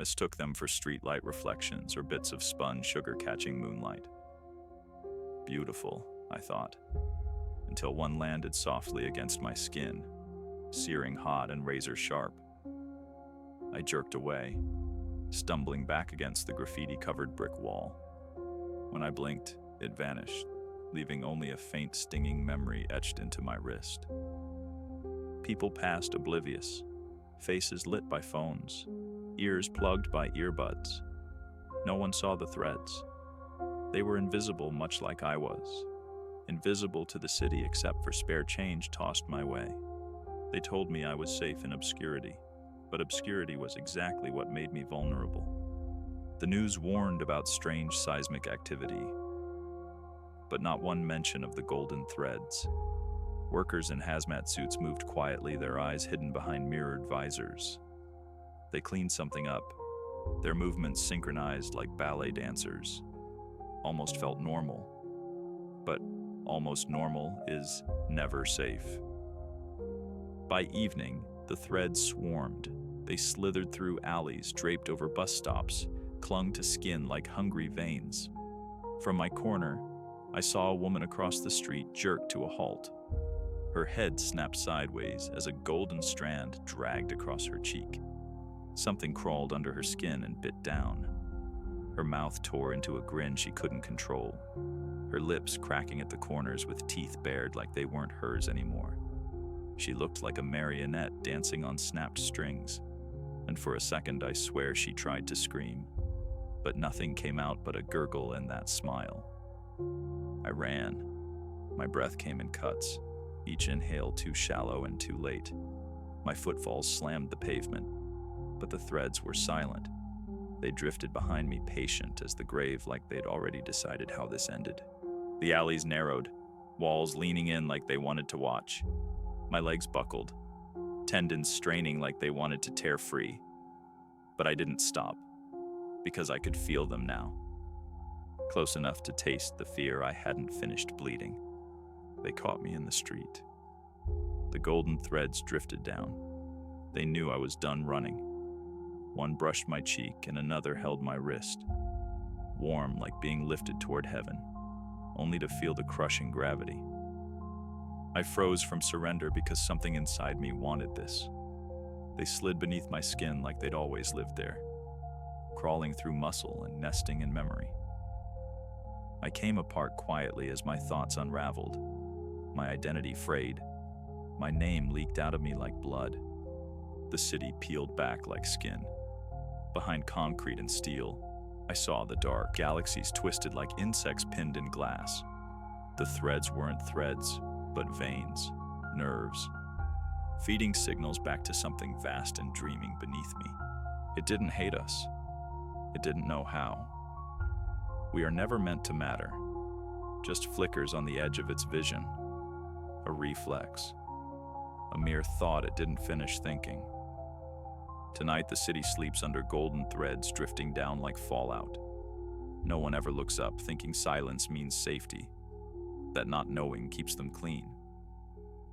mistook them for streetlight reflections or bits of spun sugar catching moonlight. Beautiful, I thought, until one landed softly against my skin, searing hot and razor sharp. I jerked away, stumbling back against the graffiti-covered brick wall. When I blinked, it vanished, leaving only a faint stinging memory etched into my wrist. People passed oblivious, faces lit by phones, ears plugged by earbuds. No one saw the threads. They were invisible, much like I was. Invisible to the city except for spare change tossed my way. They told me I was safe in obscurity, but obscurity was exactly what made me vulnerable. The news warned about strange seismic activity, but not one mention of the golden threads. Workers in hazmat suits moved quietly, their eyes hidden behind mirrored visors. They cleaned something up, their movements synchronized like ballet dancers. Almost felt normal, but almost normal is never safe. By evening, the threads swarmed. They slithered through alleys, draped over bus stops, clung to skin like hungry veins. From my corner, I saw a woman across the street jerk to a halt. Her head snapped sideways as a golden strand dragged across her cheek. Something crawled under her skin and bit down. Her mouth tore into a grin she couldn't control, her lips cracking at the corners with teeth bared like they weren't hers anymore. She looked like a marionette dancing on snapped strings, and for a second I swear she tried to scream, but nothing came out but a gurgle and that smile. I ran. My breath came in cuts, each inhale too shallow and too late. My footfalls slammed the pavement, but the threads were silent. They drifted behind me, patient as the grave, like they'd already decided how this ended. The alleys narrowed, walls leaning in like they wanted to watch. My legs buckled, tendons straining like they wanted to tear free. But I didn't stop, because I could feel them now. Close enough to taste the fear I hadn't finished bleeding. They caught me in the street. The golden threads drifted down. They knew I was done running. One brushed my cheek and another held my wrist, warm like being lifted toward heaven, only to feel the crushing gravity. I froze from surrender because something inside me wanted this. They slid beneath my skin like they'd always lived there, crawling through muscle and nesting in memory. I came apart quietly as my thoughts unraveled, my identity frayed, my name leaked out of me like blood. The city peeled back like skin. Behind concrete and steel, I saw the dark, galaxies twisted like insects pinned in glass. The threads weren't threads, but veins, nerves, feeding signals back to something vast and dreaming beneath me. It didn't hate us. It didn't know how. We are never meant to matter, just flickers on the edge of its vision, a reflex, a mere thought it didn't finish thinking. Tonight the city sleeps under golden threads drifting down like fallout. No one ever looks up thinking silence means safety, that not knowing keeps them clean.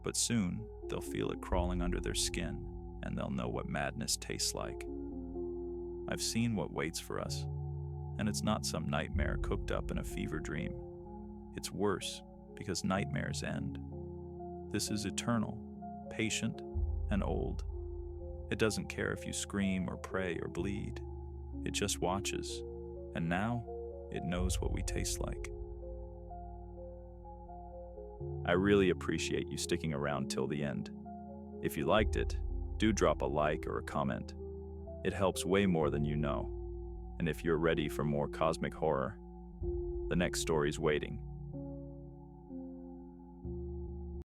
But soon they'll feel it crawling under their skin, and they'll know what madness tastes like. I've seen what waits for us, and it's not some nightmare cooked up in a fever dream. It's worse, because nightmares end. This is eternal, patient, and old. It doesn't care if you scream or pray or bleed. It just watches, and now it knows what we taste like. I really appreciate you sticking around till the end. If you liked it, do drop a like or a comment. It helps way more than you know. And if you're ready for more cosmic horror, the next story's waiting.